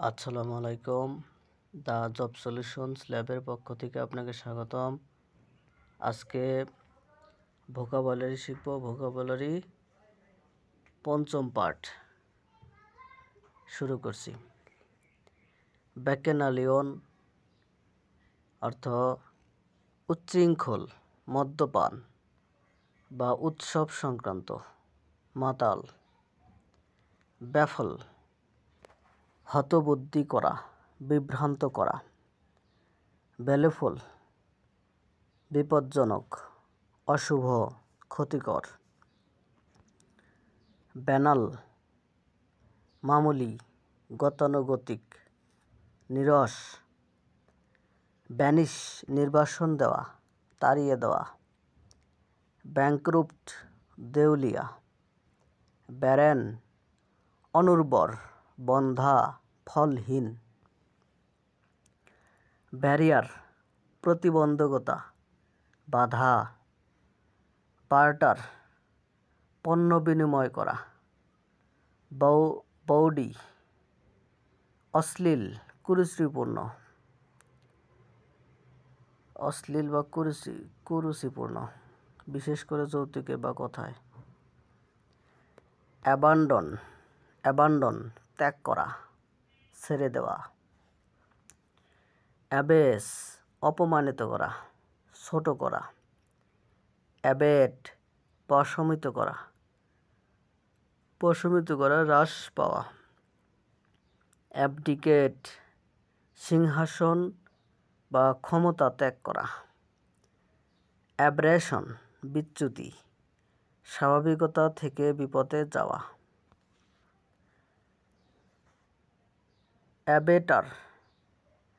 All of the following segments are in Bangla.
আসসালামু আলাইকুম। দ্য জব সলিউশনস ল্যাবের পক্ষ থেকে আপনাকে স্বাগতম। আজকে ভোকাবুলারি শিখব। ভোকাবুলারি পঞ্চম পার্ট শুরু করছি। ব্যাকেনালিয়ন অর্থ উচ্ছৃঙ্খল, মদ্যপান বা উৎসব সংক্রান্ত, মাতাল। ব্যাফল, হতবুদ্ধি করা, বিভ্রান্ত করা। বেলেফুল, বিপজ্জনক, অশুভ, ক্ষতিকর। ব্যানাল, মামুলি, গতানুগতিক, নিরস। ব্যানিশ, নির্বাসন দেওয়া, তাড়িয়ে দেওয়া। ব্যাংক্রুপ্ট, দেউলিয়া। ব্যারেন, অনুর্বর, বন্ধা, ফলহীন। ব্যারিয়ার, প্রতিবন্ধকতা, বাধা। বার্টার, পণ্য বিনিময় করা। বৌডি, অশ্লীল, কুরুচিপূর্ণ। অশ্লীল বা কুরুচিপূর্ণ, বিশেষ করে যৌতুকে বা কথায়। অ্যাবান্ডন, ত্যাগ করা, ছেড়ে দেওয়া। অ্যাবেস, অপমানিত করা, ছোট করা। অ্যাবেট, প্রশমিত করা, হ্রাস পাওয়া। অ্যাবডিকেট, সিংহাসন বা ক্ষমতা ত্যাগ করা। অ্যাব্রেশন, বিচ্যুতি, স্বাভাবিকতা থেকে বিপদে যাওয়া।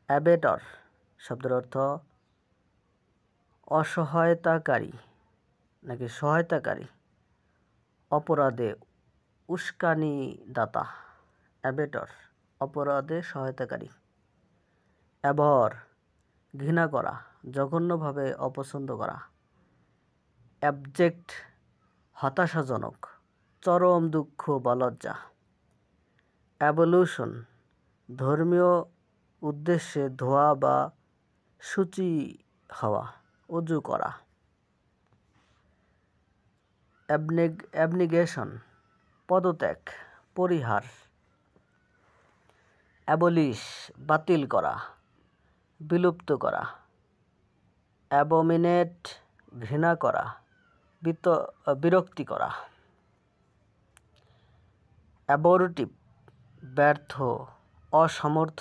অ্যাবেটর শব্দের অর্থ অসহায়তাকারী নাকি সহায়তাকারী, অপরাধে উস্কানিদাতা। অ্যাবেটর, অপরাধে সহায়তাকারী। অ্যাবহর, ঘৃণা করা, জঘন্যভাবে অপছন্দ করা। অ্যাবজেক্ট, হতাশাজনক, চরম দুঃখ বা লজ্জা। অ্যাবলিউশন, ধর্মীয় উদ্দেশ্যে ধোয়া বা শুচি হওয়া, উজু করা। অ্যাবনিগেশন, পদত্যাগ, পরিহার। অ্যাবলিশ, বাতিল করা, বিলুপ্ত করা। অ্যাবোমিনেট, ঘৃণা করা, বিরক্তি করা। অ্যাবর্টিভ, ব্যর্থ, অসমর্থ।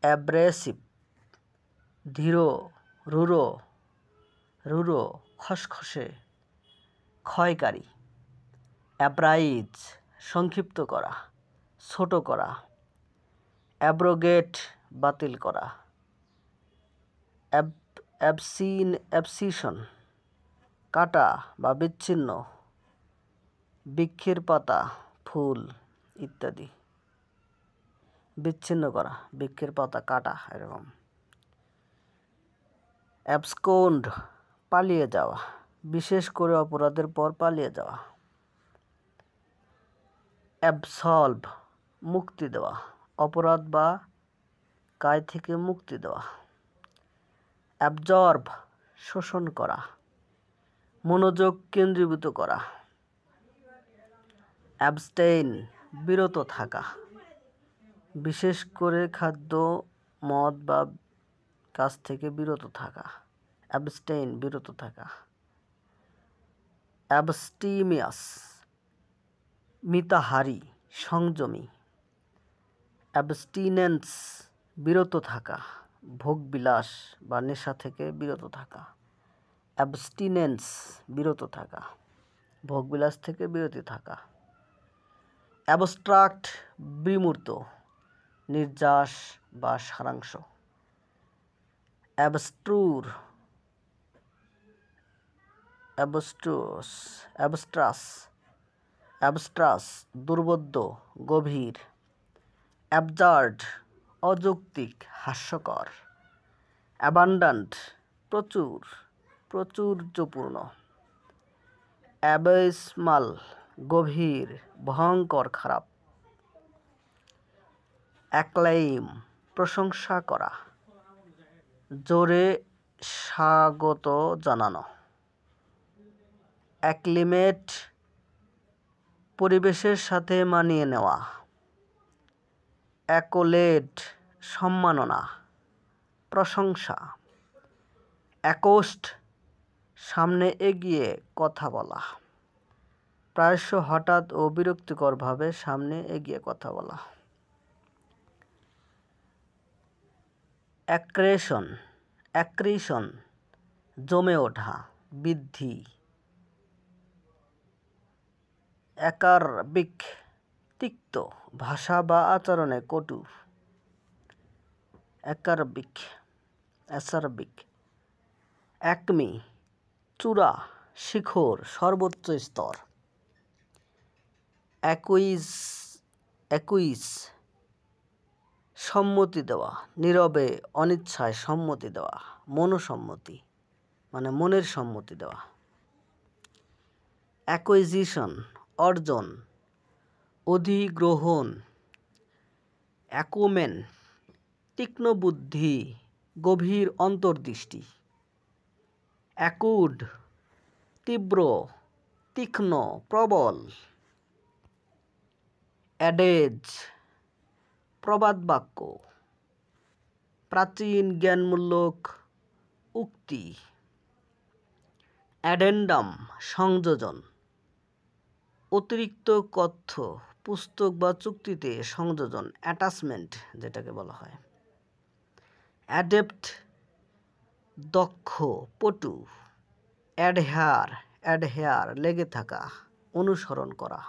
অ্যাব্রেসিভ, ধীর, রূঢ়, খসখসে, ক্ষয়কারী। অ্যাব্রাইজ, সংক্ষিপ্ত করা, ছোট করা। অ্যাব্রোগেট, বাতিল করা। অ্যাবসিশন, কাটা বা বিচ্ছিন্ন, বৃক্ষের পাতা, ফুল ইত্যাদি। বিচ্ছিন্ন করা, বৃক্ষের পাতা কাটা, এরকম। অ্যাবসকন্ড, পালিয়ে যাওয়া, বিশেষ করে অপরাধের পর পালিয়ে যাওয়া। অ্যাবসলভ, মুক্তি দেওয়া, অপরাধ বা কায় থেকে মুক্তি দেওয়া। অ্যাবজর্ব, শোষণ করা, মনোযোগ কেন্দ্রীভূত করা। অ্যাবস্টেইন, বিরত থাকা, বিশেষ করে খাদ্য, মদ বা কাজ থেকে বিরত থাকা। অ্যাবস্টেইন, বিরত থাকা। অ্যাবস্টিমিয়াস, মিতাহারী, সংযমী। অ্যাবস্টিনেন্স, বিরত থাকা, ভোগবিলাস বা নেশা থেকে বিরত থাকা। অ্যাবস্টিনেন্স, বিরত থাকা, ভোগবিলাস থেকে বিরত থাকা। অ্যাবস্ট্রাক্ট, বিমূর্ত, নির্যাস বা সারাংশ। অ্যাবস্ট্রাস, দুর্বোধ্য, গভীর। অ্যাবজার্ড, অযৌক্তিক, হাস্যকর। অ্যাবান্ডান্ট, প্রচুর, প্রাচুর্যপূর্ণ। অ্যাবৈসমাল, গভীর, ভয়ঙ্কর, খারাপ। অ্যাক্লাইম প্রশংসা করা, জোরে স্বাগত জানানো। অ্যাক্লিমেট পরিবেশের সাথে মানিয়ে নেওয়া। অ্যাকোলেড সম্মাননা, প্রশংসা। অ্যাকোস্ট সামনে এগিয়ে কথা বলা, প্রায়শ হঠাৎ ও বিরক্তিকরভাবে সামনে এগিয়ে কথা বলা। অ্যাক্রিশন জমে ওঠা, বৃদ্ধি। অ্যাকারবিক তিক্ত, ভাষা বা আচরণে কটু। অ্যাসারবিক। অ্যাকমি চূড়া, শিখর, সর্বোচ্চ স্তর। অ্যাকুইজ সম্মতি দেওয়া, নীরবে অনিচ্ছায় সম্মতি দেওয়া, মনোসম্মতি মানে মনের সম্মতি দেওয়া। অ্যাকুইজিশন অর্জন, অধিগ্রহণ। অ্যাকুমেন তীক্ষ্ণ বুদ্ধি, গভীর অন্তর্দৃষ্টি। অ্যাকুড তীব্র, তীক্ষ্ণ, প্রবল। অ্যাডেজ প্রবাদ বাক্য, প্রাচীন জ্ঞানমূলক উক্তি। অ্যাডেন্ডাম সংযোজন, অতিরিক্ত কথ্য পুস্তক বা চুক্তিতে সংযোজন, অ্যাটাচমেন্ট যেটাকে বলা হয়। অ্যাডেপ্ট দক্ষ, পটু। অ্যাডহেয়ার লেগে থাকা, অনুসরণ করা।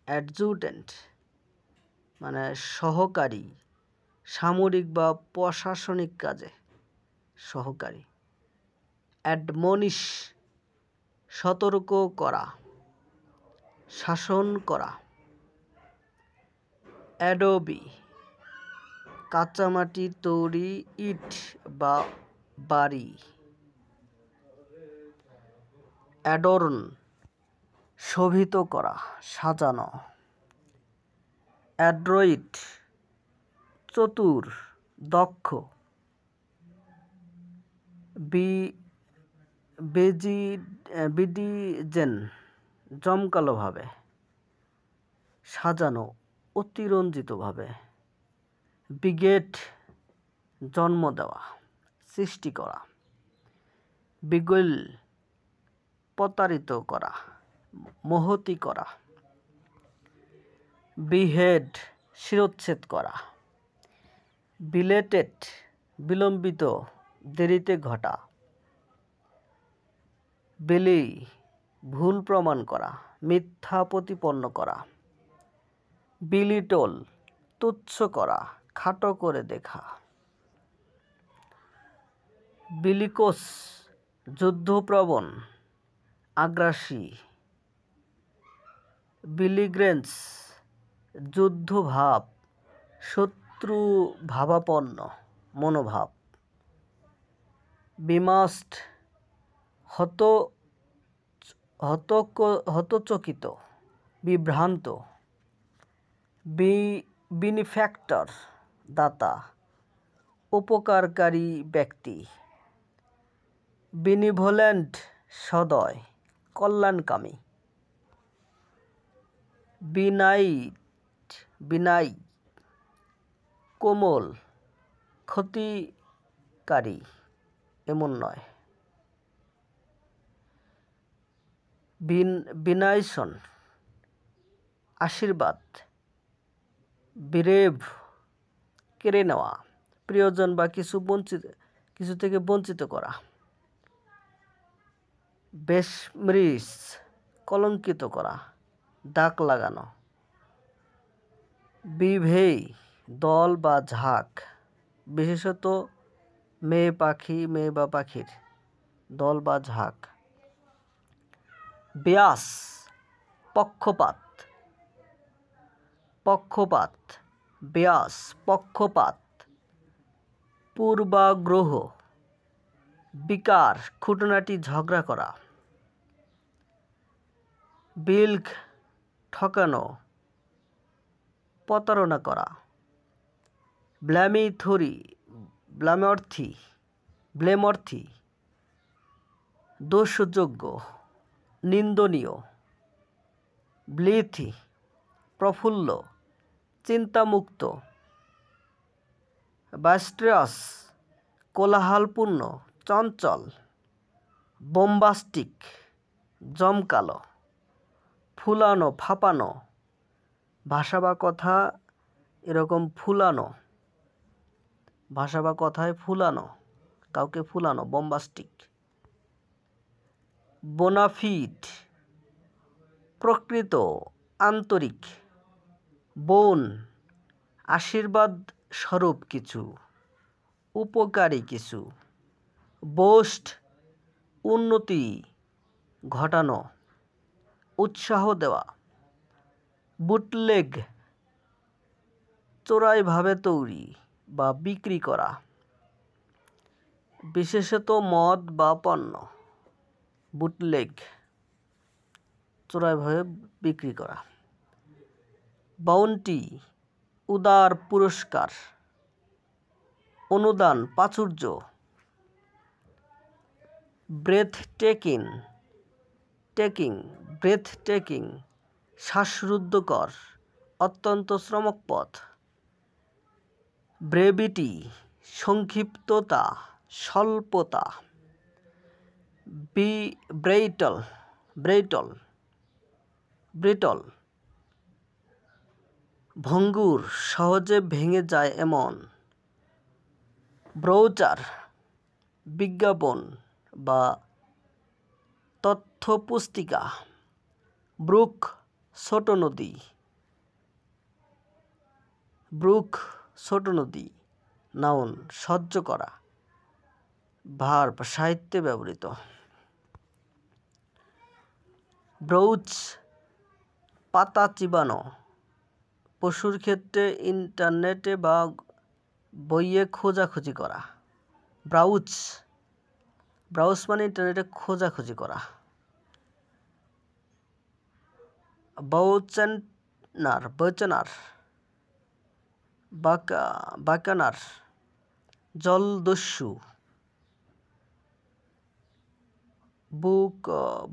অ্যাডজুটেন্ট মানে সহকারী, সামরিক বা প্রশাসনিক কাজে সহকারী। অ্যাডমনিশ সতর্ক করা, শাসন করা। অ্যাডোবি কাঁচামাটির তৈরি ইট বা বাড়ি। অ্যাডর্ন শোভিত করা, সাজানো। অ্যাড্রয়েড চতুর, দক্ষ। বিডিজেন জমকালোভাবে, সাজানো, অতিরঞ্জিতভাবে। বিগেট জন্ম দেওয়া, সৃষ্টি করা। বিগল প্রতারিত করা, মহতি করা। বিহেড শিরচ্ছেদ করা। বিলেটেড বিলম্বিত, দেরিতে ঘটা। বিলি ভুল প্রমাণ করা, মিথ্যা প্রতিপন্ন করা। বিলিটল তুচ্ছ করা, খাটো করে দেখা। বিলিকোস যুদ্ধপ্রবণ, আগ্রাসী। বিলিগ্রেন্স যুদ্ধভাব, শত্রুভাবাপন্ন মনোভাব। বিমাস্ট হতচকিত, বিভ্রান্ত। বেনিফ্যাক্টর দাতা, উপকারকারী ব্যক্তি। বেনিভোলেন্ট সদয়, কল্যাণকামী। বিনাই কোমল, ক্ষতিকারী এমন নয়। বিনাইশন আশীর্বাদ। বিরেভ কেড়ে নেওয়া, প্রিয়জন বা কিছু থেকে বঞ্চিত করা। বেশমরিস কলঙ্কিত করা, দাগ লাগানো। বিভেই দল বা ঝাঁক, বিশেষত মেয়ে বা পাখির দল বা ঝাঁক। বিয়াস পক্ষপাত। বিয়াস পক্ষপাত, পূর্বাগ্রহ। বিকার খুঁটিনাটি ঝগড়া করা। বিল্ক ঠকানো, প্রতারণা করা। ব্লেমঅর্থী, দোষযোগ্য, নিন্দনীয়। ব্লিথি, প্রফুল্ল, চিন্তামুক্ত। বাস্ট্রাস, কোলাহলপূর্ণ, চঞ্চল। বোম্বাস্টিক, জমকালো, ফুলানো, ফাঁপানো। ভাষা বা কথা এরকম ফুলানো, ভাষা বা কথায় ফুলানো, কাউকে ফুলানো, বোম্বাস্টিক। বোনাফিড, প্রকৃত, আন্তরিক। বোন, আশীর্বাদ স্বরূপ কিছু, উপকারী কিছু। বোস্ট, উন্নতি ঘটানো, উৎসাহ দেওয়া। বুটলেগ, চোরাইভাবে তৈরি বা বিক্রি করা, বিশেষত মদ বা পণ্য। বুটলেগ, চোরাইভাবে বিক্রি করা। বাউন্টি, উদার পুরস্কার, অনুদান, প্রাচুর্য। ব্রেথটেকিং, শ্বাসরুদ্ধকর, অত্যন্ত শ্রমকপথ। ব্রেভিটি, সংক্ষিপ্ততা, স্বল্পতা। ব্রিটল, ভঙ্গুর, সহজে ভেঙে যায় এমন। ব্রৌচার, বিজ্ঞাপন বা তথ্যপুস্তিকা। ব্রুক, ছোট নদী। নাউন, সহ্য করা। ভার্ব, সাহিত্যে ব্যবহৃত। ব্রাউজ, পাতা চিবানো। পশুর ক্ষেত্রে ইন্টারনেটে বা বইয়ে খোঁজাখুঁজি করা। ব্রাউজ মানে ইন্টারনেটে খোঁজাখুঁজি করা। বাকানার, জলদস্যু।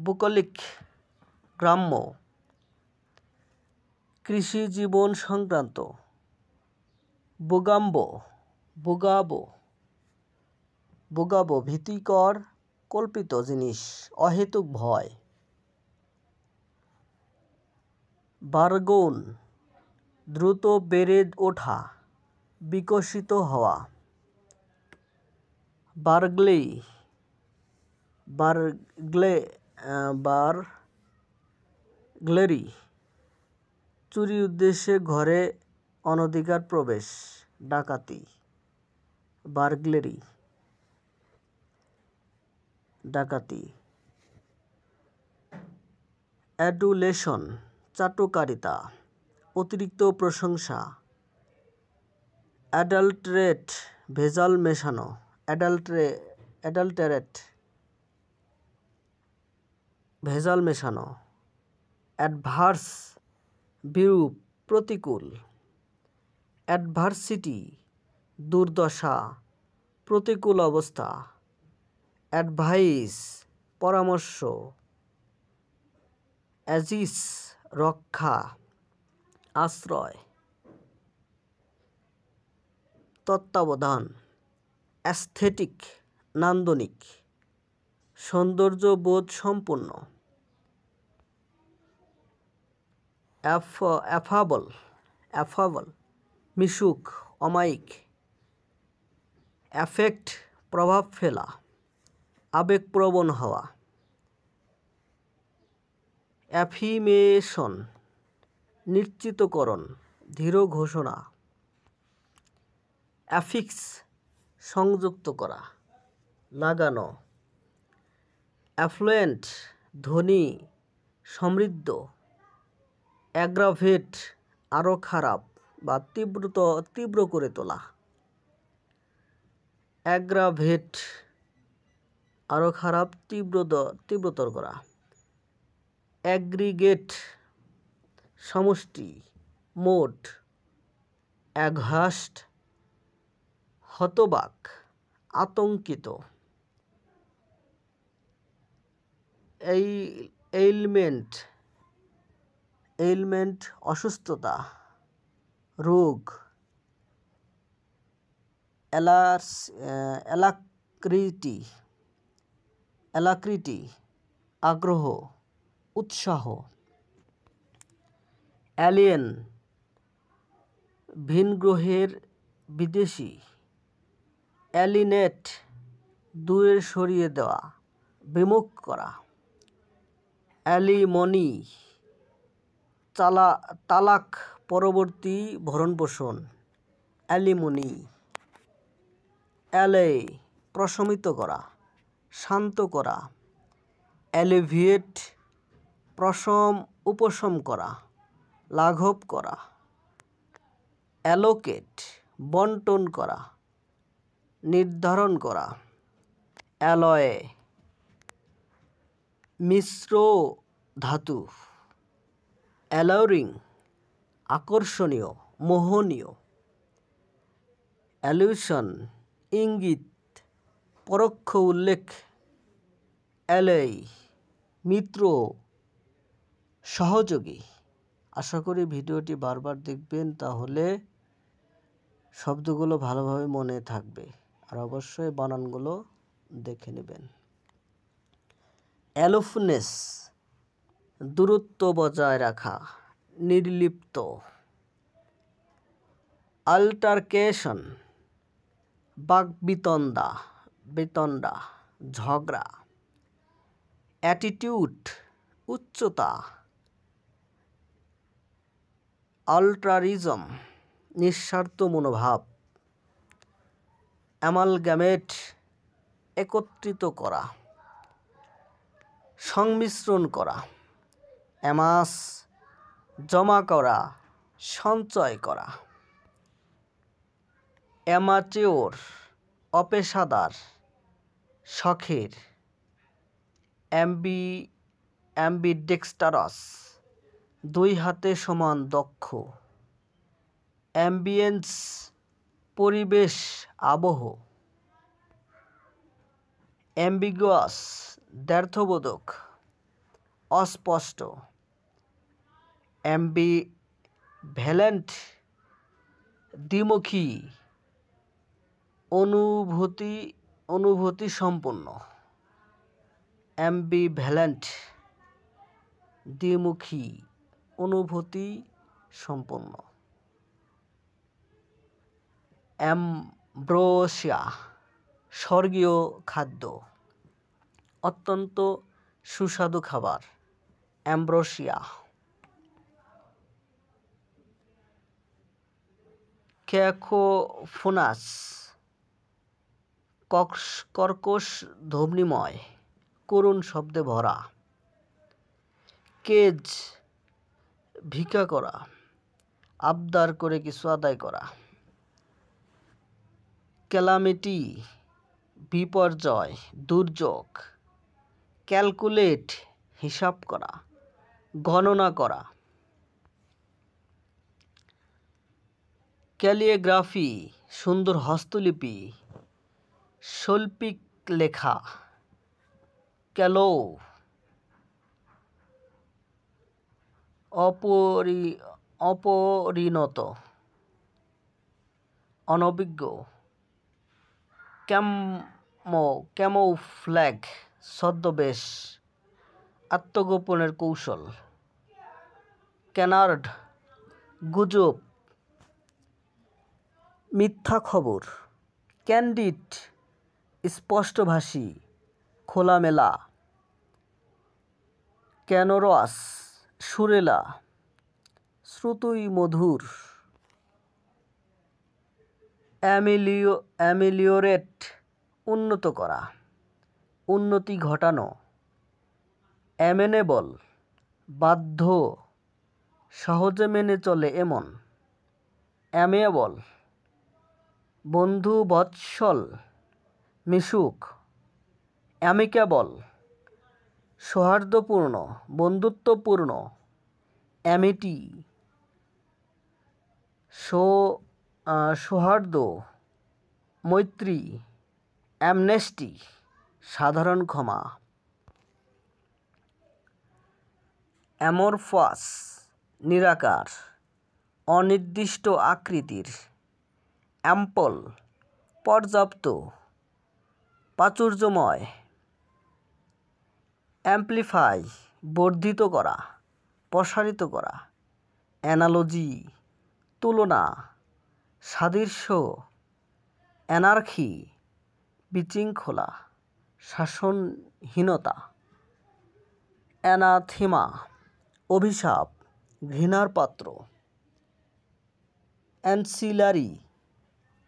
বুকলিক, গ্রাম্য। কৃষি জীবন সংক্রান্ত। বুগাবো, ভীতিকর, কল্পিত জিনিস, অহেতুক ভয়। বারগোন, দ্রুত বেড়ে ওঠা, বিকশিত হওয়া। বার্গলেরি, চুরির উদ্দেশ্যে ঘরে অনধিকার প্রবেশ, ডাকাতি। বার্গলেরি, ডাকাতি। অ্যাডুলেশন, চাটুকারিতা, অতিরিক্ত প্রশংসা। অ্যাডাল্টারেট, ভেজাল মেশানো। অ্যাডাল্টারেট, ভেজাল মেশানো। অ্যাডভার্স, বিরূপ, প্রতিকূল। অ্যাডভার্সিটি, দুর্দশা, প্রতিকূল অবস্থা। অ্যাডভাইস, পরামর্শ। অ্যাজিস, রক্ষা, আশ্রয়। তত্ত্বাবধান। অ্যাস্থেটিক, নান্দনিক, সৌন্দর্যবোধ সম্পন্ন। অ্যাফাবল, মিশুক, অমায়িক। অ্যাফেক্ট, প্রভাব ফেলা, আবেগপ্রবণ হওয়া। অ্যাফিমেশন, নিশ্চিতকরণ, দৃঢ় ঘোষণা। অ্যাফিক্স, সংযুক্ত করা, লাগানো। অ্যাফ্লুয়েন্ট, ধনী, সমৃদ্ধ। অ্যাগ্রাভেট, আরও খারাপ বা তীব্র করে তোলা। অ্যাগ্রাভেট, আরও খারাপ, তীব্রতর করা। অ্যাগ্রিগেট, সমষ্টি, মোট, অ্যাঘাস্ট, হতবাক, আতঙ্কিত, এইলমেন্ট অসুস্থতা, রোগ, অ্যালাক্রিটি আগ্রহ, উৎসাহ, অ্যালিয়েন ভিনগ্রহের বিদেশি, অ্যালিনেট দূরে সরিয়ে দেওয়া, বিমুখ করা, অ্যালিমনি তালাক পরবর্তী ভরণপোষণ, অ্যালিমনি, অ্যালে প্রশমিত করা, শান্ত করা, অ্যালিভিয়েট উপশম করা, লাঘব করা, অ্যালোকেট বন্টন করা, নির্ধারণ করা, অ্যালয়ে মিশ্র ধাতু, অ্যালাউরিং আকর্ষণীয়, মোহনীয়, অ্যালিউশন ইঙ্গিত, পরোক্ষ উল্লেখ, অ্যালাই মিত্র, সহযোগী। আশা করি ভিডিওটি বারবার দেখবেন, তাহলে শব্দগুলো ভালোভাবে মনে থাকবে, আর অবশ্যই বানানগুলো দেখে নেবেন। অ্যালোফনেস দূরত্ব বজায় রাখা, নির্লিপ্ত, আল্টারকেশন বিতণ্ডা, ঝগড়া, অ্যাটিটিউড উচ্চতা, আল্ট্রারিজম নিঃস্বার্থ মনোভাব, অ্যামালগ্যামেট একত্রিত করা, সংমিশ্রণ করা, অ্যামাস জমা করা, সঞ্চয় করা, অ্যামাচিওর অপেশাদার, শখের, অ্যাম্বিডেক্সটারাস দুই হাতে সমান দক্ষ, অ্যাম্বিয়েন্স পরিবেশ আবহ, অ্যাম্বিগুয়াস দ্ব্যর্থবোধক, অস্পষ্ট, অ্যাম্বিভ্যালেন্ট দ্বিমুখী, অনুভূতি সম্পন্ন, অ্যাম্বিভ্যালেন্ট দ্বিমুখী, অনুভূতি সম্পন্ন, অ্যাম্ব্রোসিয়া স্বর্গীয় খাদ্য, অত্যন্ত সুস্বাদু খাবার, অ্যাম্ব্রোসিয়া। ক্যাকোফোনাস কর্কশ ধ্বনিময়, করুণ শব্দে ভরা, কেজ ভিক্ষা করা, আবদার করে কিছু আদায় করা, ক্যালামিটি বিপর্যয়, দুর্যোগ, ক্যালকুলেট হিসাব করা, গণনা করা, ক্যালিগ্রাফি সুন্দর হস্তলিপি, শৈল্পিক লেখা, ক্যালো অপরিণত, অনভিজ্ঞ, ক্যামোফ্ল্যাগ ছদ্মবেশ, আত্মগোপনের কৌশল, ক্যানার্ড গুজব, মিথ্যা খবর, ক্যান্ডিড স্পষ্টভাষী, খোলামেলা, ক্যানোরাস সুরেলা, শ্রুতই মধুর, অ্যামিলিওরেট উন্নত করা, উন্নতি ঘটানো, অ্যামেনেবল বাধ্য, সহজে মেনে চলে এমন, অ্যামিয়েবল বন্ধু বৎসল, মিশুক, অ্যামিকেবল সৌহার্দ্যপূর্ণ, বন্ধুত্বপূর্ণ, অ্যামিটি সৌহার্দ্য, মৈত্রী, অ্যামনেস্টি সাধারণ ক্ষমা, অ্যামরফাস নিরাকার, অনির্দিষ্ট আকৃতির, অ্যাম্পল পর্যাপ্ত, প্রাচুর্যময়, অ্যাম্প্লিফাই বর্ধিত করা, প্রসারিত করা, অ্যানালজি তুলনা, সাদৃশ্য, অ্যানার্কি বিশৃঙ্খলা, শাসনহীনতা, অ্যানাথেমা অভিশাপ, ঘৃণার পাত্র, অ্যান্সিলারি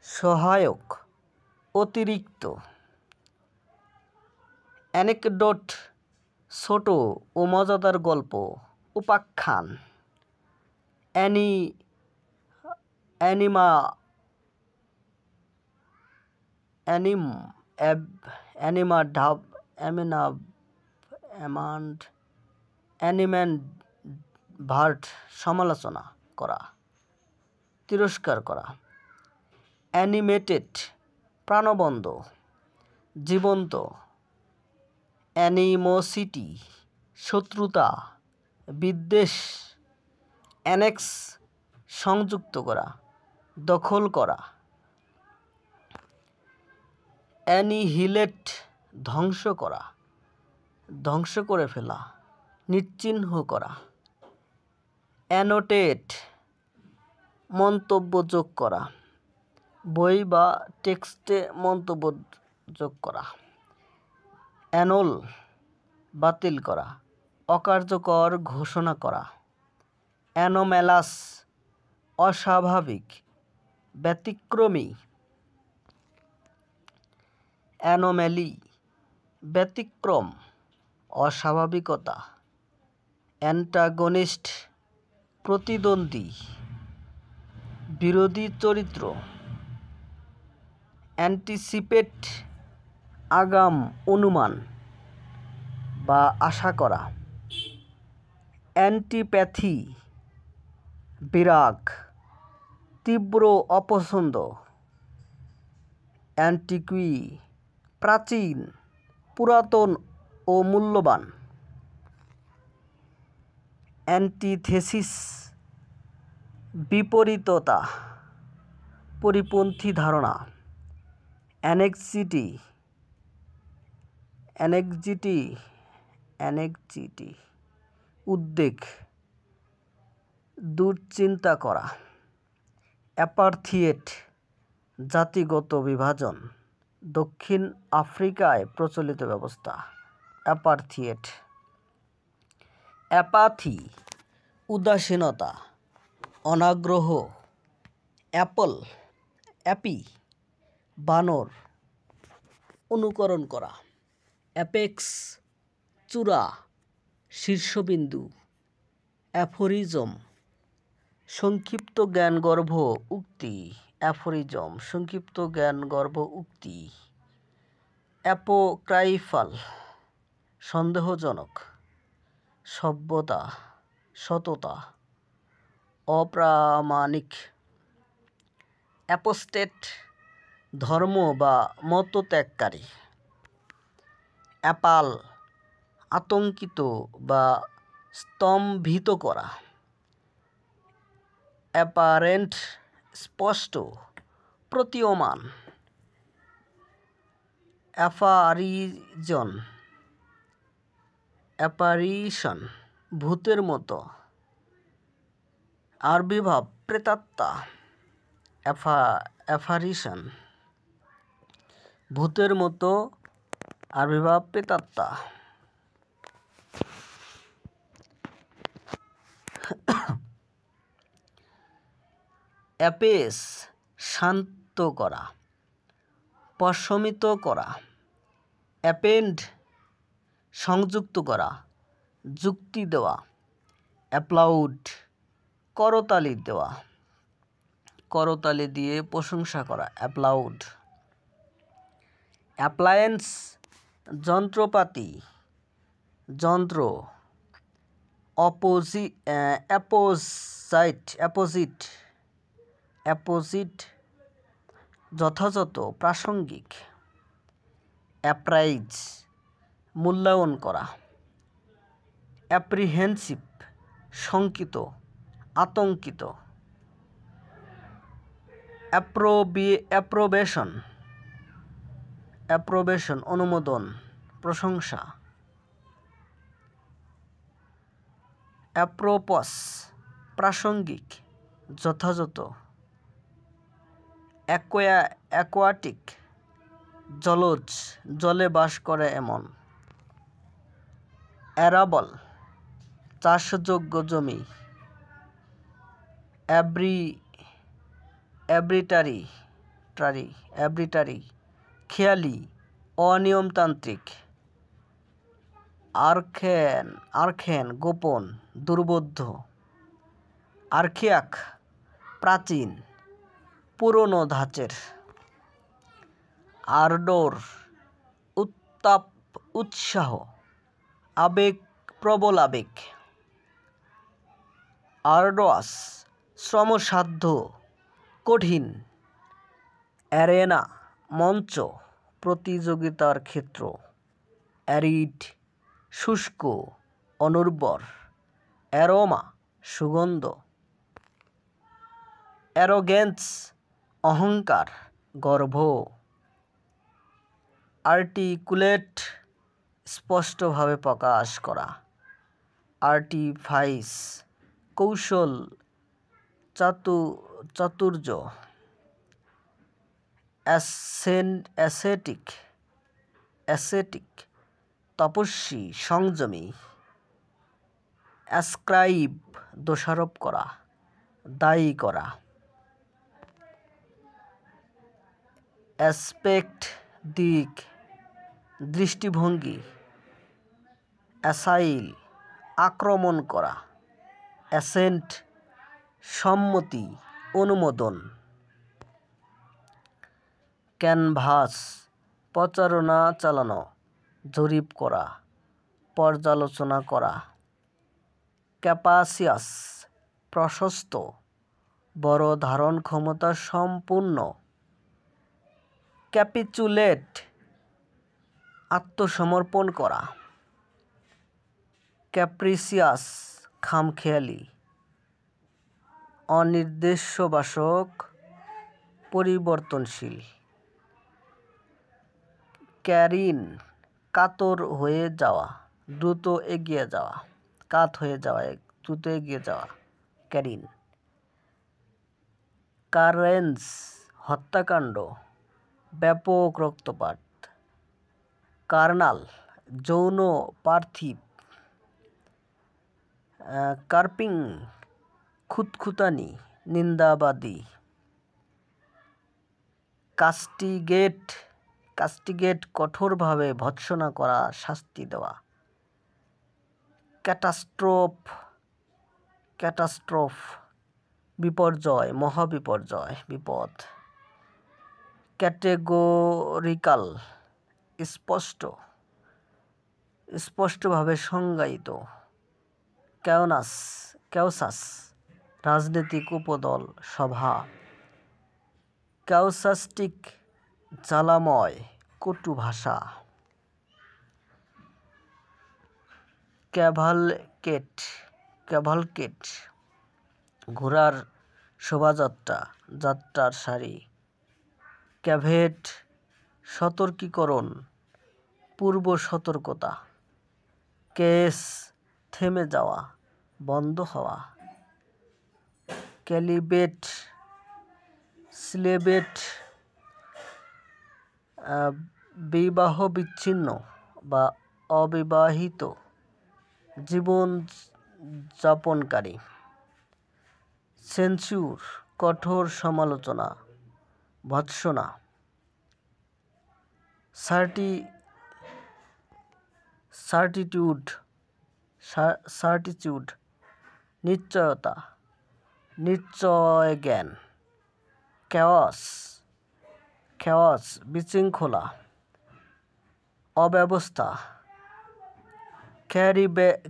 সহায়ক, অতিরিক্ত, অ্যানেকডোট ছোট ও মজাদার গল্প, উপাখ্যান, অ্যানিম্যানভার্ট সমালোচনা করা, তিরস্কার করা, অ্যানিমেটেড প্রাণবন্ত, জীবন্ত, অ্যানিমোসিটি শত্রুতা, বিদ্বেষ, অ্যানেক্স সংযুক্ত করা, দখল করা, অ্যানিহিলেট ধ্বংস করা, ধ্বংস করে ফেলা, নিশ্চিহ্ন করা, অ্যানোটেট মন্তব্য যোগ করা, বই বা টেক্সটে মন্তব্য যোগ করা, অ্যানোল বাতিল করা, অকার্যকর ঘোষণা করা, অ্যানোম্যালাস অস্বাভাবিক, ব্যতিক্রমী, অ্যানোম্যালি ব্যতিক্রম, অস্বাভাবিকতা, অ্যান্টাগনিস্ট প্রতিদ্বন্দ্বী, বিরোধী চরিত্র, অ্যান্টিসিপেট আগাম অনুমান বা আশা করা, অ্যান্টিপ্যাথি বিরাগ, তীব্র অপছন্দ, অ্যান্টিকুই প্রাচীন, পুরাতন ও মূল্যবান, অ্যান্টিথেসিস বিপরীততা, পরিপন্থী ধারণা, অ্যানেক্সিটি উদ্বেগ, দুশ্চিন্তা করা, অ্যাপার্থিয়েট জাতিগত বিভাজন, দক্ষিণ আফ্রিকায় প্রচলিত ব্যবস্থা, অ্যাপার্থিয়েট, অ্যাপাথি উদাসীনতা, অনাগ্রহ, অ্যাপল অ্যাপি বানর, অনুকরণ করা, অ্যাপেক্স চূড়া, শীর্ষবিন্দু, অ্যাফোরিজম সংক্ষিপ্ত জ্ঞানগর্ভ উক্তি, অ্যাফোরিজম সংক্ষিপ্ত জ্ঞানগর্ভ উক্তি, অ্যাপোক্রাইফাল সন্দেহজনক, সভ্যতা, সততা, অপ্রামাণিক, অ্যাপোস্টেট ধর্ম বা মতত্যাগকারী, অ্যাপাল আতঙ্কিত বা স্তম্ভিত করা, অ্যাপারেন্ট স্পষ্ট, প্রতীয়মান, অ্যাপারিশন ভূতের মতো, আবির্ভাব প্রেতাত্মা, অ্যাপারিশন ভূতের মতো, আবির্ভাব প্রেতাত্মা, অ্যাপেস শান্ত করা, প্রশমিত করা, অ্যাপেন্ড সংযুক্ত করা, যুক্তি দেওয়া, অ্যাপ্লাউড করতালি দেওয়া, করতালি দিয়ে প্রশংসা করা, অ্যাপ্লাউড, অ্যাপ্লায়েন্স যন্ত্রপাতি, যন্ত্র, অ্যাপোজিট যথাযথ প্রাসঙ্গিক। অ্যাপ্রাইজ মূল্যায়ন করা। অ্যাপ্রিহেনসিভ শঙ্কিত আতঙ্কিত। অ্যাপ্রোবেশন অনুমোদন প্রশংসা। অ্যাপ্রোপস প্রাসঙ্গিক যথাযথ। অ্যাকোয়াটিক জলজ জলে বাস করে এমন। অ্যারাবল চাষযোগ্য জমি। অ্যাব্রিটারি খেয়ালি অনিয়মতান্ত্রিক। আরখেন গোপন দুর্বোধ্য। আর্কিয়াক প্রাচীন পুরনো ধাঁচের। আরডোর উত্তাপ উৎসাহ আবেগ প্রবল আবেগ। আরডোয়াস শ্রমসাধ্য কঠিন। অ্যারেনা মঞ্চ প্রতিযোগিতার ক্ষেত্র। অ্যারিড শুষ্ক অনুর্বর। অ্যারোমা সুগন্ধ। অ্যারোগেন্স অহংকার গর্ব। আর্টিকুলেট স্পষ্টভাবে প্রকাশ করা। আর্টিফাইস কৌশল চাতুর্য। অ্যাসেটিক তপস্বী সংযমী। অ্যাসক্রাইব দোষারোপ করা দায়ী করা। অ্যাসপেক্ট দিক দৃষ্টিভঙ্গি। অ্যাসাইল আক্রমণ করা। অ্যাসেন্ট সম্মতি অনুমোদন। ক্যানভাস প্রচারণা চালানো জরিপ করা পর্যালোচনা করা। ক্যাপাসিয়াস প্রশস্ত বড় ধারণ ক্ষমতা সম্পূর্ণ। ক্যাপিচুলেট আত্মসমর্পণ করা। ক্যাপ্রিসিয়াস খামখেয়ালি। অনির্দেশ্যবাচক পরিবর্তনশীল। ক্যারিন কাতর হয়ে যাওয়া দ্রুত এগিয়ে যাওয়া। ক্যারিন। কারেন্স হত্যাকাণ্ড ব্যাপক রক্তপাত। কার্নাল যৌন পার্থিব। কার্পিং খুঁতখুঁতানি নিন্দাবাদী। কাস্টিগেট কঠোরভাবে ভৎসনা করা শাস্তি দেওয়া। ক্যাটাস্ট্রোফ বিপর্যয় মহাবিপর্যয় বিপদ। ক্যাটেগরিক্যাল স্পষ্টভাবে সংজ্ঞায়িত। ক্যাওসাস রাজনৈতিক উপদল সভা। ক্যাউসাস্টিক জ্বালাময় কটু ভাষা। ক্যাভালকেড ঘোড়ার শোভাযাত্রা যাত্রার সারি। ক্যাভেট সতর্কীকরণ পূর্ব সতর্কতা। কেস থেমে যাওয়া বন্ধ হওয়া। সিলেবেট বিবাহ বিচ্ছিন্ন বা অবিবাহিত জীবন যাপনকারী। সেন্সিউর কঠোর সমালোচনা ভৎসনা। সার্টিটিউড নিশ্চয়তা নিশ্চয় জ্ঞান। ক্যাওয়াস বিশৃঙ্খলা অব্যবস্থা।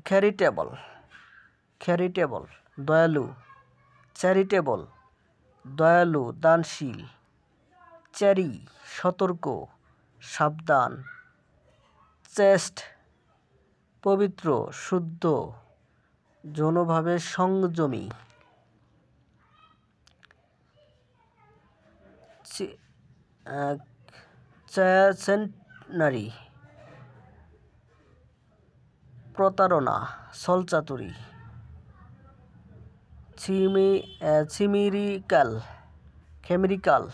চ্যারিটেবল চ্যারিটেবল দয়ালু, চ্যারিটেবল দয়ালু দানশীল, চ্যারি সতর্ক সাবধান, চেস্ট পবিত্র শুদ্ধ যৌনভাবে সংযমী, চেন্টারি প্রতারণা ছলচাতুরি, খেমিরিক্যাল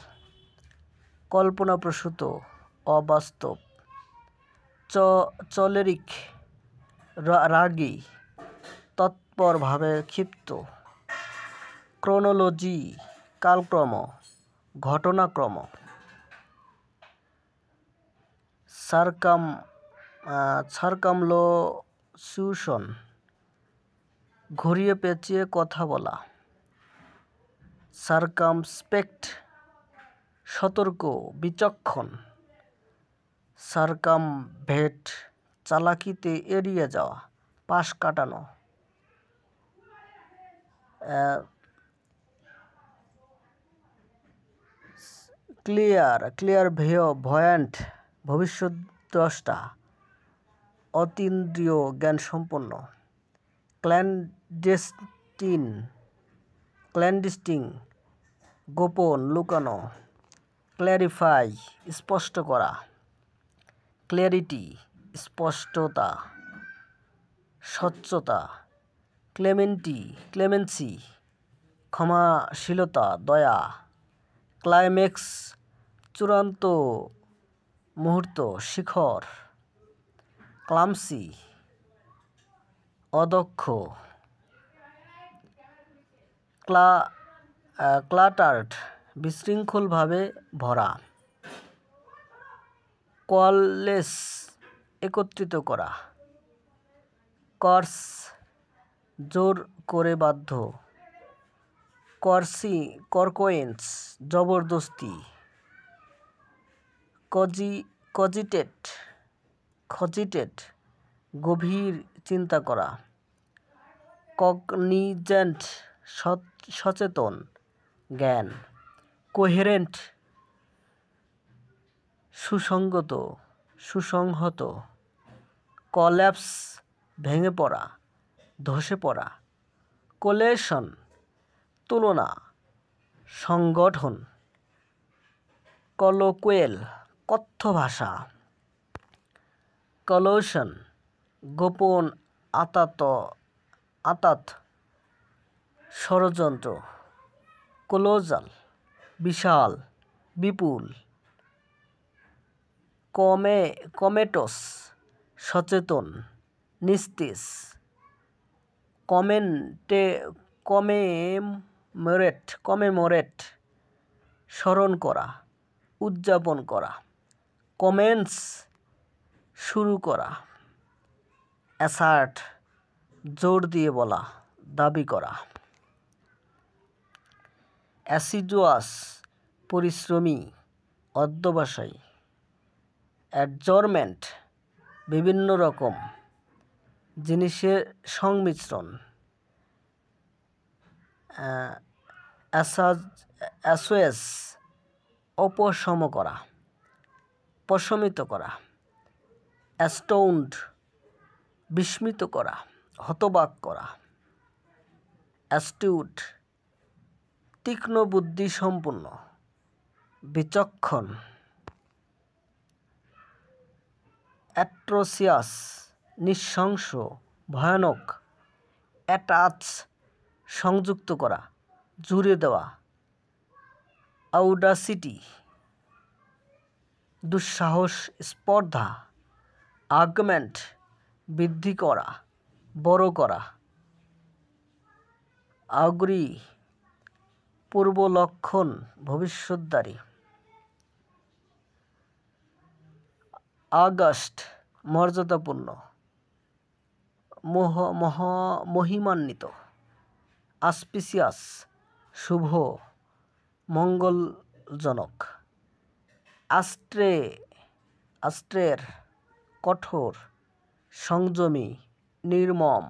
কল্পনাপ্রসূত অবাস্তব, চলেরিক রাগী তৎপরভাবে ক্ষিপ্ত, ক্রোনোলজি কালক্রম ঘটনাক্রম, সার্কামলোকিউশন ঘুরিয়ে পেঁচিয়ে কথা বলা, সার্কামস্পেক্ট সতর্ক বিচক্ষণ, সার্কামভেন্ট চালাকিতে এড়িয়ে যাওয়া পাশ কাটানো, ক্লিয়ারভয়ান্ট ভবিষ্যদ্দ্রষ্টা অতীন্দ্রিয় জ্ঞানসম্পন্ন, ক্ল্যান্ডেস্টিন গোপন লুকানো, ক্ল্যারিফাই স্পষ্ট করা, ক্ল্যারিটি স্পষ্টতা স্বচ্ছতা, ক্লেমেন্সি ক্ষমাশীলতা দয়া, ক্লাইম্যাক্স চূড়ান্ত মুহূর্ত শিখর, ক্লামসি অদক্ষ, ক্লাটার্ড বিশৃঙ্খলভাবে ভরা, কোয়ালেস একত্রিত করা, কর্স জোর করে বাধ্য, কর্কোয়েন্স জবরদস্তি, কজিটেট গভীর চিন্তা করা, কগনিজেন্ট সচেতন জ্ঞান, কোহেরেন্ট সুসংহত, কল্যাপস ভেঙে পড়া ধসে পড়া, কোলেশন তুলনা সংগঠন, কলোকুয়েল কথ্য ভাষা, কলোশন গোপন আতাত ষড়যন্ত্র, কোলোজাল বিশাল বিপুল, কমেটোস সচেতন নিস্তেজ, কমেমোরেট স্মরণ করা উদযাপন করা, কমেন্স শুরু করা, অ্যাসার্ট জোর দিয়ে বলা দাবি করা, অ্যাসিডুয়াস পরিশ্রমী অধ্যবসায়ী, অ্যাডজর্নমেন্ট বিভিন্ন রকম জিনিসের সংমিশ্রণ, অ্যাসোয়েস প্রশমিত করা, অ্যাস্টাউন্ড বিস্মিত করা হতবাক করা, অ্যাস্টিউট তীক্ষ্ণ বুদ্ধি সম্পন্ন বিচক্ষণ, অ্যাট্রোসিয়াস নৃশংস ভয়ানক, অ্যাটাচ সংযুক্ত করা জুড়ে দেওয়া, আউডাসিটি দুঃসাহস স্পর্ধা, আর্গুমেন্ট বৃদ্ধি করা বড় করা, আগ্রি পূর্বলক্ষণ ভবিষ্যদ্বাণী, আগস্ট মর্যাদাপূর্ণ মহিমান্বিত, অসপিসিয়াস শুভ মঙ্গলজনক, অস্ট্রের কঠোর সংযমী নির্মম,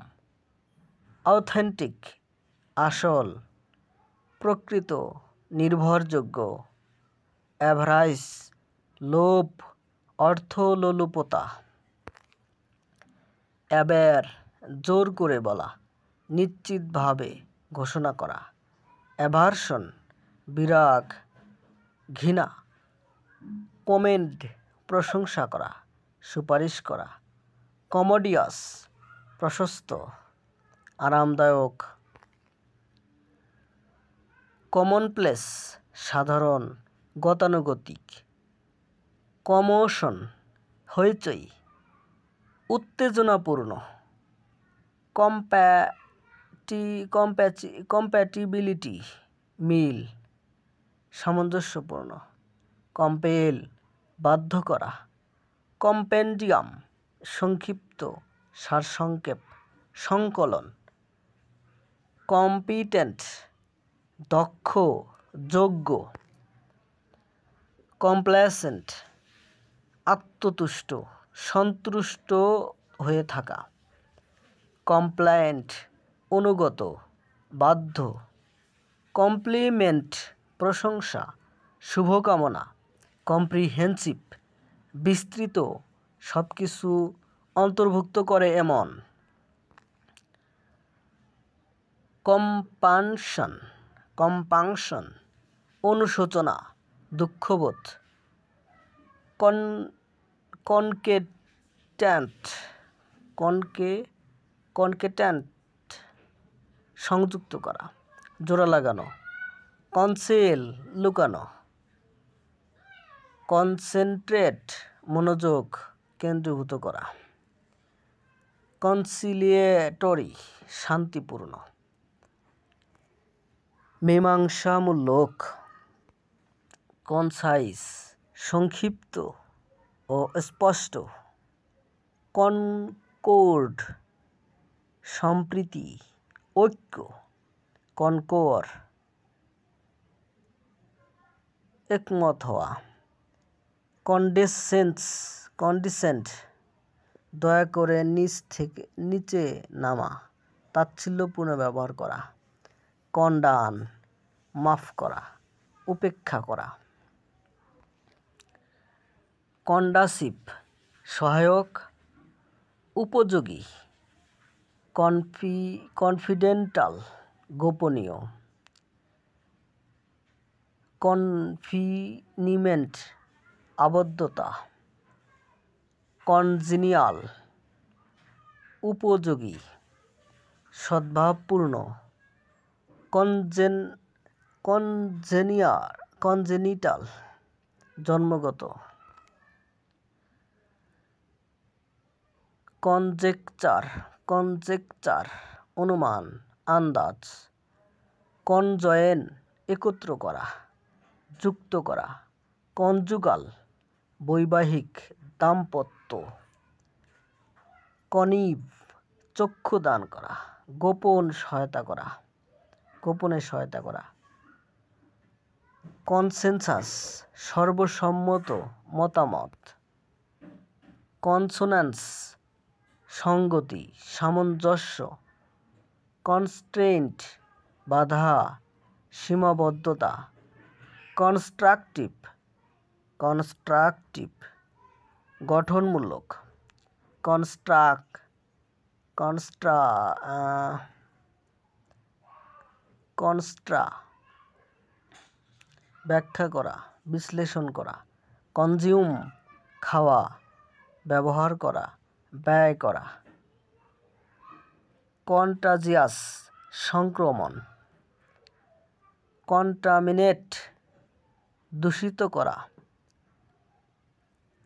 অথেন্টিক আসল, প্রকৃত, নির্ভরযোগ্য, অ্যাভারেজ লোভ, অর্থলোলুপতা। অ্যাবের জোর করে বলা, নিশ্চিতভাবে ঘোষণা করা। অ্যাভারশন বিরাগ, ঘৃণা। কমেন্ড প্রশংসা করা, সুপারিশ করা। কমোডিয়াস প্রশস্ত, আরামদায়ক। কমনপ্লেস সাধারণ, গতানুগতিক। কমোশন হইচই, উত্তেজনাপূর্ণ। কম্প্যাটিবিলিটি মিল, সামঞ্জস্যপূর্ণ। কম্পেল বাধ্য করা। কম্পেন্ডিয়াম সংক্ষিপ্ত, সারসংক্ষেপ, সংকলন। কম্পিটেন্ট দক্ষ, যোগ্য। কমপ্লেসেন্ট আত্মতুষ্ট, সন্তুষ্ট হয়ে থাকা। কমপ্লায়েন্ট অনুগত, বাধ্য। কমপ্লিমেন্ট প্রশংসা, শুভকামনা। কম্প্রিহেন্সিভ বিস্তৃত, সব কিছু অন্তর্ভুক্ত করে এমন। কম্পাংশন অনুশোচনা, দুঃখবোধ। কনকেট্যান্ট সংযুক্ত করা, জোড়া লাগানো। কনসেল লুকানো। কনসেন্ট্রেট মনোযোগ কেন্দ্রীভূত করা। কনসিলিয়েটরি শান্তিপূর্ণ। মীমাংসামূলক। কনসাইজ সংক্ষিপ্ত ও স্পষ্ট। কনকর্ড সম্প্রীতি, ঐক্য। কনকর একমত হওয়া। কন্ডিসেন্ট দয়া করে নিচে নামা, তাচ্ছিল্যপূর্ণ ব্যবহার করা। কন্ডান মাফ করা, উপেক্ষা করা। কন্ডাসিভ সহায়ক, উপযোগী। কনফিডেন্টাল গোপনীয়। কনফিনিমেন্ট আবদ্ধতা। কনজিনিয়াল উপযোগী, সদ্ভাবপূর্ণ। কনজেনিটাল জন্মগত। কনজেকচার অনুমান, আন্দাজ। কনজয়েন একত্র করা, যুক্ত করা। কনজুগাল বৈবাহিক, দাম্পত্য। কনিভ চক্ষু দান করা, গোপনে সহায়তা করা। কনসেনসাস সর্বসম্মত মতামত। কনসোন্যান্স সঙ্গতি, সামঞ্জস্য। কনস্ট্রেইন্ট বাধা, সীমাবদ্ধতা। কনস্ট্রাকটিভ গঠনমূলক। কনস্ট্রা ব্যাখ্যা করা, বিশ্লেষণ করা। কনজিউম খাওয়া, ব্যবহার করা, ব্যয় করা। কন্টাজিয়াস সংক্রমণ। কন্টামিনেট দূষিত করা।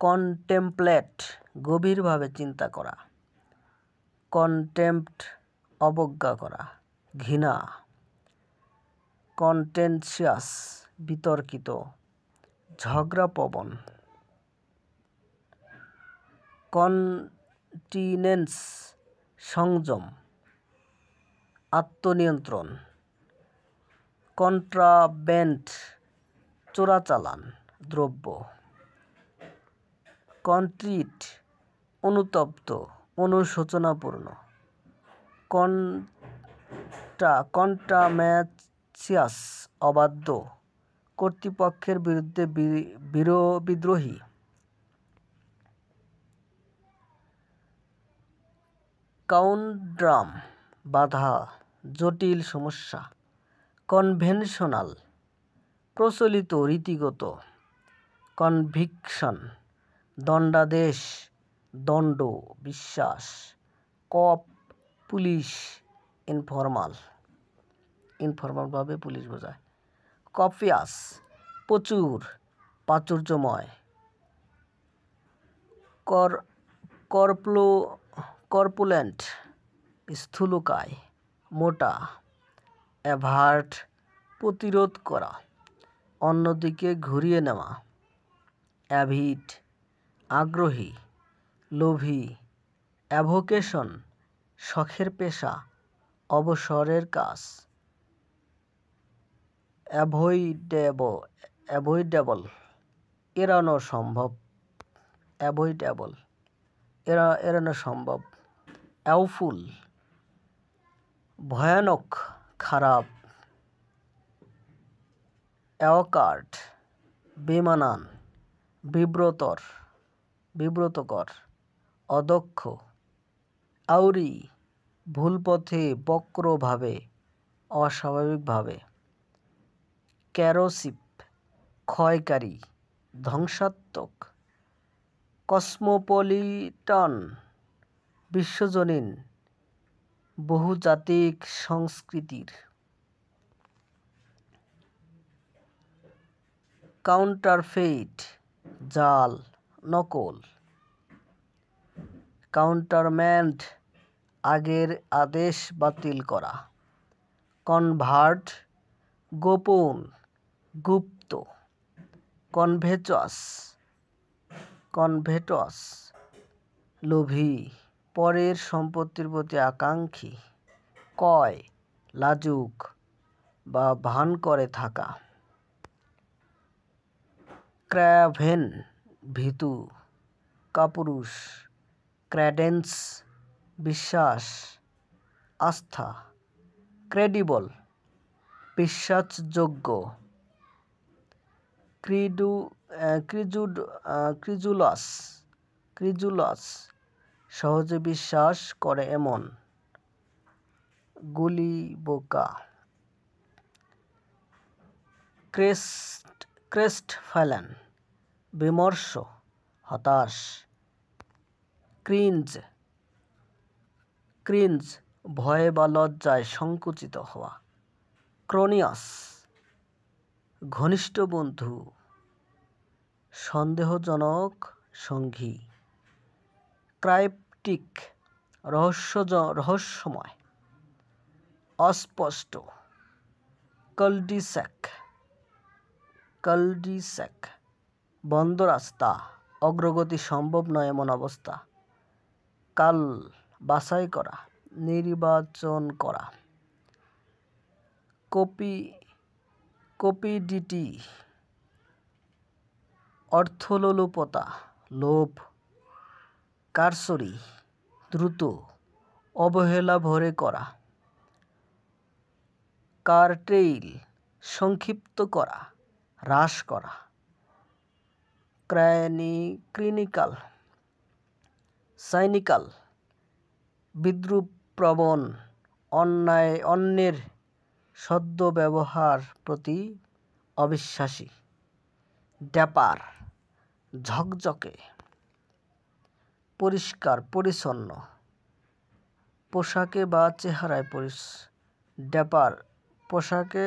কন্টেমপ্লেট গভীরভাবে চিন্তা করা। কন্টেম্পট অবজ্ঞা করা, ঘৃণা। কন্টেনশিয়াস বিতর্কিত, ঝগড়াপ্রবণ। কন্টিনেন্স সংযম, আত্মনিয়ন্ত্রণ। কন্ট্রাব্যান্ড চোরাচালান দ্রব্য। কন্ট্রিট অনুতপ্ত, অনুশোচনাপূর্ণ। কন্টাম্যাচিয়াস অবাধ্য, কর্তৃপক্ষের বিরুদ্ধে বিদ্রোহী। কাউন্ড্রাম বাধা, জটিল সমস্যা। কনভেনশনাল প্রচলিত, রীতিগত। কনভিকশন দণ্ডাদেশ, দণ্ড, বিশ্বাস। কপ পুলিশ, ইনফর্মালভাবে পুলিশ বোঝায়। কপিয়াস প্রচুর, প্রাচুর্যময়। কর্পুলেন্ট স্থূলকায়, মোটা। অ্যাভার্ট প্রতিরোধ করা, অন্যদিকে ঘুরিয়ে নেওয়া। অ্যাভিড আগ্রহী, লোভী। অ্যাভোকেশন শখের পেশা, অবসরের কাজ। অ্যাভয়েডেবল এড়ানো সম্ভব, এড়ানো সম্ভব। অ্যাওফুল ভয়ানক, খারাপ। অ্যাওয়াকার্ড বেমানান, বিব্রতকর। অদক্ষ। আউরি ভুল পথে, বক্রভাবে, অস্বাভাবিকভাবে। ক্যারোসিভ ক্ষয়কারী, ধ্বংসাত্মক। কসমোপলিটন বিশ্বজনীন, বহুজাতিক সংস্কৃতির। কাউন্টারফেইট জাল, নকল। কাউন্টারম্যান্ড আগের আদেশ বাতিল করা। কনভার্ট গোপন, গুপ্ত। কনভেটস লোভী, পরের সম্পত্তির প্রতি আকাঙ্ক্ষী। কয় লাজুক বা ভান করে থাকা। ক্র্যাভেন ভীতু, কাপুরুষ। ক্রেডেন্স বিশ্বাস, আস্থা। ক্রেডিবল বিশ্বাসযোগ্য। ক্রিজুলাস সহজে বিশ্বাস করে এমন, গুলিবোকা। ক্রেস্টফ্যালেন বিমর্ষ, হতাশ। ক্রিঞ্জ ভয়ে বা লজ্জায় সংকুচিত হওয়া। ক্রোনিয়াস ঘনিষ্ঠ বন্ধু, সন্দেহজনক সঙ্গী। ক্রাইপটিক রহস্যময়, অস্পষ্ট। কালডিস্যাক বন্ধ রাস্তা, অগ্রগতি সম্ভব নয় এমন অবস্থা। কাল বাছাই করা, নির্বাচন করা। কোপিডিটি অর্থলোলুপতা, লোভ। কারসরি দ্রুত, অবহেলা ভরে করা। কারটেইল সংক্ষিপ্ত করা, হ্রাস করা। সাইনিক্যাল বিদ্রূপপ্রবণ, অন্যের সদ্ব্যবহার প্রতি অবিশ্বাসী। ড্যাপার ঝকঝকে, পরিষ্কার পরিচ্ছন্ন। পোশাকে বা চেহারায় ড্যাপার পোশাকে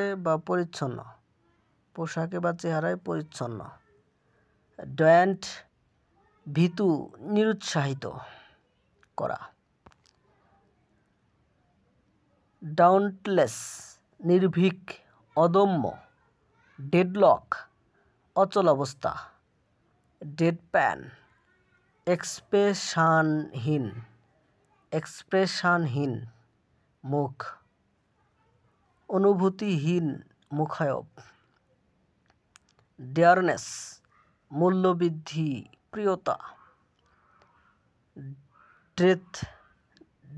বা চেহারায় পরিচ্ছন্ন। ড্যান্ট ভীতু, নিরুৎসাহিত করা। ডাউন্টলেস নির্ভীক, অদম্য। ডেডলক অচলাবস্থা। ডেডপ্যান এক্সপ্রেশনহীন মুখ, অনুভূতিহীন মুখায়ব। ডেয়ারনেস মূল্যবৃদ্ধি, প্রিয়তা।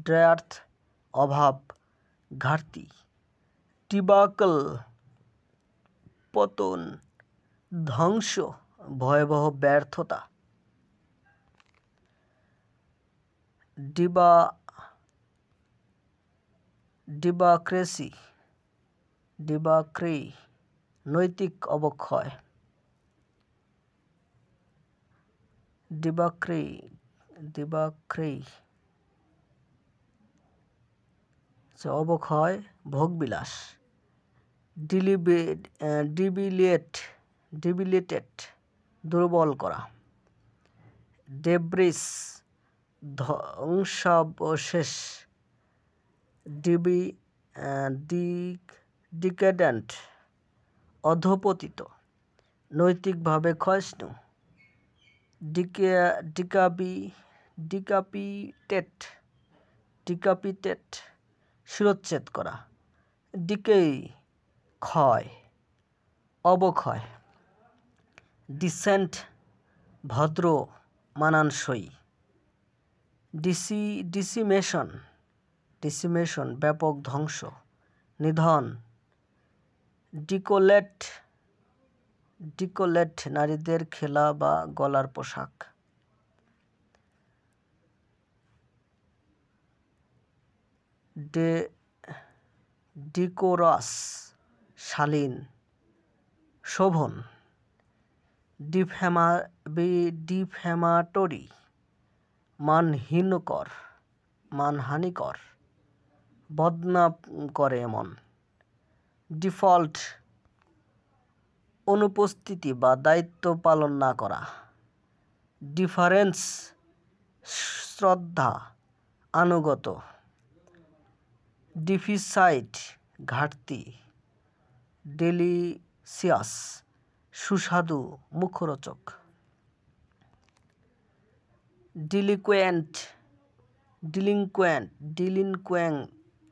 ড্রেয়ার্থ অভাব, ঘাটতি, ডিবাকল পতন, ধ্বংস, ভয়াবহ ব্যর্থতা, ডিবাক্রেসি, নৈতিক অবক্ষয়, অবক্ষয়, ভোগবিলাস, ডিবিলিটেড, দুর্বল করা, ডেব্রিস, ধ্বংসাবশেষ, ডিক্যাডেন্ট, অধঃপতিত, নৈতিকভাবে ক্ষয়িষ্ণু, ডিকাপিটেট, শিরচ্ছেদ করা, ডিকেই, ক্ষয়, অবক্ষয়, ডিসেন্ট, ভদ্র, মানানসই, ডিসিমেশন, ব্যাপক ধ্বংস, নিধন, ডিকোলেট, নারীদের খেলা বা গলার পোশাক, ডিকোরাস, শালীন, শোভন, ডিফ্যামাটরি, মানহানিকর, বদনাম করে এমন, ডিফল্ট, অনুপস্থিতি বা দায়িত্ব পালন না করা, ডিফারেন্স, শ্রদ্ধা, আনুগত, ডিফিসাইট, ঘাটতি, ডেলিসিয়াস, সুস্বাদু, মুখরোচক, ডিলিনকুয়েন্ট,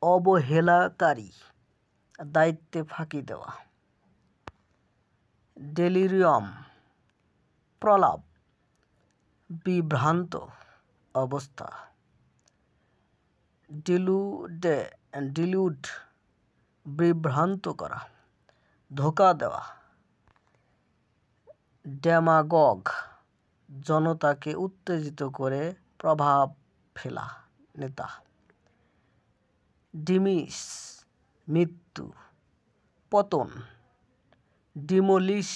অবহেলাকারী, দায়িত্বে ফাঁকি দেওয়া, ডেলিরিয়াম, প্রলাপ, বিভ্রান্ত অবস্থা, ডিলুড, বিভ্রান্ত করা, ধোঁকা দেওয়া, ডেমাগগ, জনতাকে উত্তেজিত করে প্রভাব ফেলা নেতা, ডিমিস, মৃত্যু, পতন, ডিমোলিশ,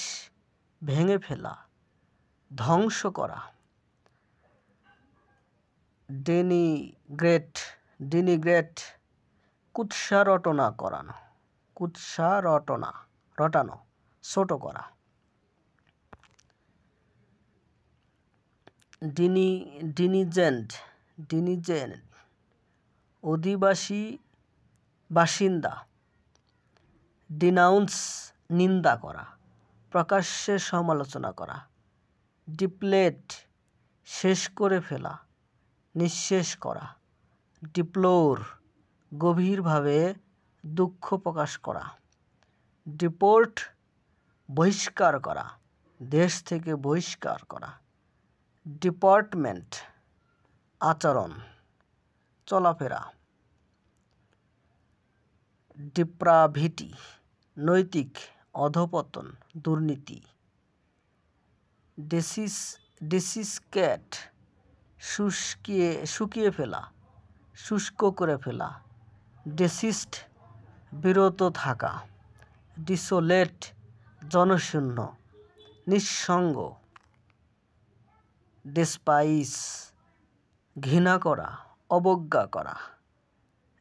ভেঙে ফেলা, ধ্বংস করা, ডেনিগ্রেট, কুৎসা রটানো, ছোট করা, ডিনিজেন্ট, অধিবাসী, বাসিন্দা, ডিনাউন্স, নিন্দা করা, প্রকাশ্যে সমালোচনা করা, ডিপ্লেট, শেষ করে ফেলা, নিঃশেষ করা, ডিপ্লোর, গভীরভাবে দুঃখ প্রকাশ করা, ডিপোর্ট, বহিষ্কার করা, দেশ থেকে বহিষ্কার করা, ডিপার্টমেন্ট, আচরণ, চলাফেরা, ডিপ্রাভিটি, নৈতিক অধঃপতন, দুর্নীতি, ডেসিকেট, শুকিয়ে ফেলা, শুষ্ক করে ফেলা, ডেসিস্ট, বিরত থাকা, ডিসোলেট, জনশূন্য, নিঃসঙ্গ, ডেসপাইস, ঘৃণা করা, অবজ্ঞা করা,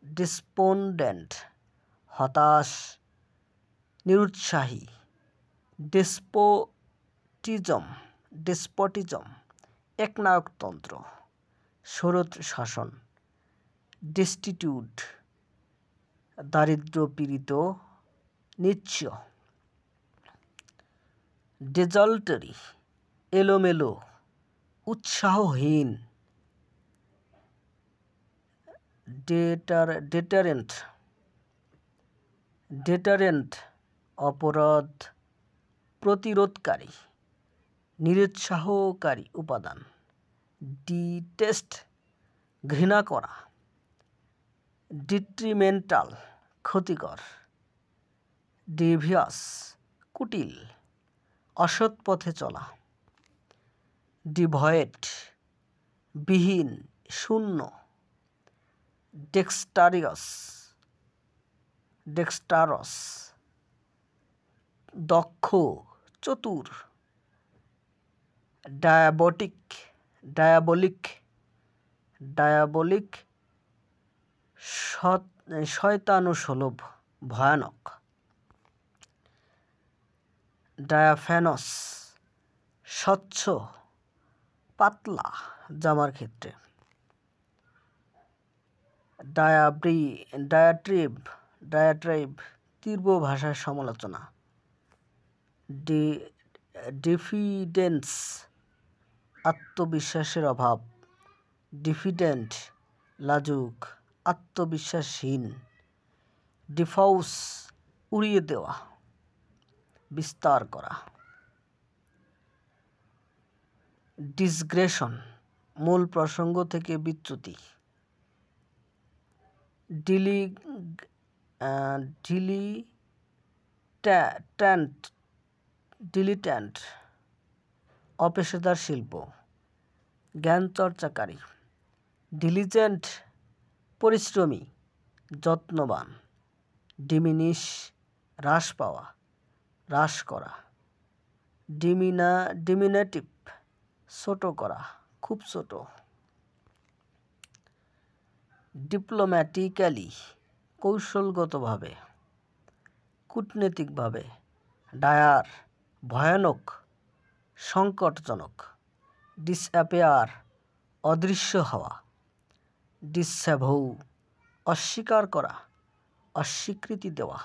ডিসপন্ডেন্ট, হতাশ, নিরুৎসাহী, ডেসপটিজম, একনায়কতন্ত্র, স্বৈর শাসন, ডেস্টিটিউট, দারিদ্র্যপীড়িত, নিঃস্ব, ডেজল্টারি, এলোমেলো, উৎসাহহীন, ডেটারেন্ট, অপরাধ প্রতিরোধকারী, নিরুৎসাহকারী উপাদান, ডিটেস্ট, ঘৃণা করা, ডিট্রিমেন্টাল ক্ষতিকর, ডেভিয়াস কুটিল, অসৎ পথে চলা, ডিভয়েড বিহীন, শূন্য, ডেক্সটারস দক্ষ, চতুর, ডায়াবলিক শয়তানুসুলভ, ভয়ানক, ডায়াফানস স্বচ্ছ, পাতলা জামার ক্ষেত্রে, ডায়াট্রিব তীব্র ভাষার সমালোচনা, ডিফিডেন্স আত্মবিশ্বাসের অভাব, ডিফিডেন্ট লাজুক, আত্মবিশ্বাসহীন, ডিফাউস উড়িয়ে দেওয়া, বিস্তার করা, ডিসগ্রেশন মূল প্রসঙ্গ থেকে বিচ্যুতি, ডিলিট্যান্ট অপেশাদার শিল্প, জ্ঞানচর্চাকারী, ডিলিজেন্ট পরিশ্রমী, যত্নবান, ডিমিনিশ হ্রাস পাওয়া, হ্রাস করা, ডিমিনেটিভ ছোট করা, খুব ছোট, ডিপ্লোম্যাটিক্যালি কৌশলগতভাবে, কূটনৈতিকভাবে, ডায়ার ভয়ানক, সংকটজনক, ডিসঅ্যাপিয়ার অদৃশ্য হওয়া, ডিসঅ্যাভৌ অস্বীকার করা, অস্বীকৃতি দেওয়া,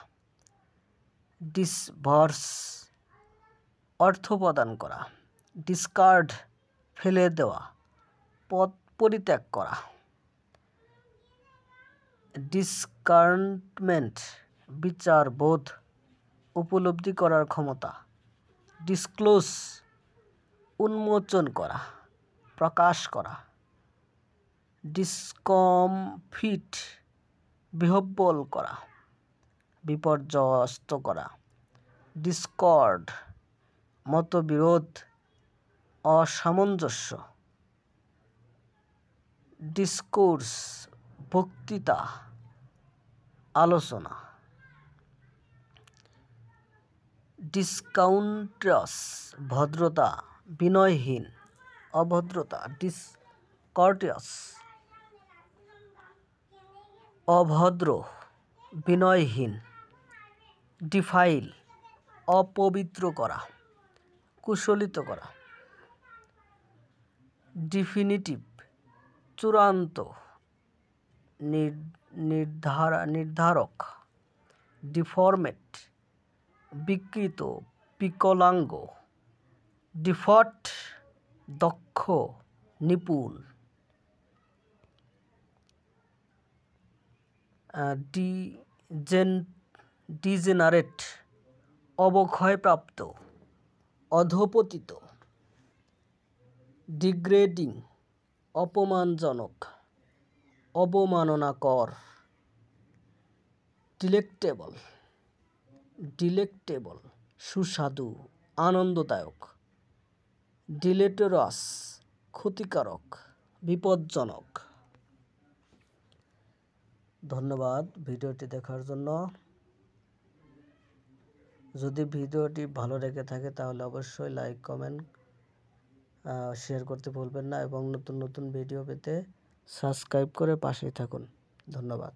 ডিসভার্স অর্থ প্রদান করা, ডিসকার্ড ফেলে দেওয়া, পথ পরিত্যাগ করা, ডিসকার্নমেন্ট বিচার বোধ, উপলব্ধি করার ক্ষমতা, ডিসক্লোজ উন্মোচন করা, প্রকাশ করা, ডিসকমফিট বিহ্বল করা, বিপর্যস্ত করা, ডিসকর্ড মতবিরোধ, অসামঞ্জস্য, ডিসকোর্স বক্তৃতা, আলোচনা, ডিসকাউন্ট্রাস ভদ্রতা, বিনয়হীন, অভদ্রতা, ডিসকর্টিয়াস অভদ্র, বিনয়হীন, ডিফাইল অপবিত্র করা, কুশলিত করা, ডিফিনিটিভ চূড়ান্ত, নির্ধারক, ডিফর্মেট বিকৃত, বিকলাঙ্গ, ডিফট দক্ষ, নিপুণ, ডিজেনারেট অবক্ষয়প্রাপ্ত, অধঃপতিত, ডিগ্রেডিং অপমানজনক, অবমাননাকর, ডিলেক্টেবল সুস্বাদু, আনন্দদায়ক, ডিলেটেরাস ক্ষতিকারক, বিপজ্জনক। ধন্যবাদ ভিডিওটি দেখার জন্য। যদি ভিডিওটি ভালো লেগে থাকে তাহলে অবশ্যই লাইক, কমেন্ট, শেয়ার করতে ভুলবেন না এবং নতুন নতুন ভিডিও পেতে সাবস্ক্রাইব করে পাশেই থাকুন। ধন্যবাদ।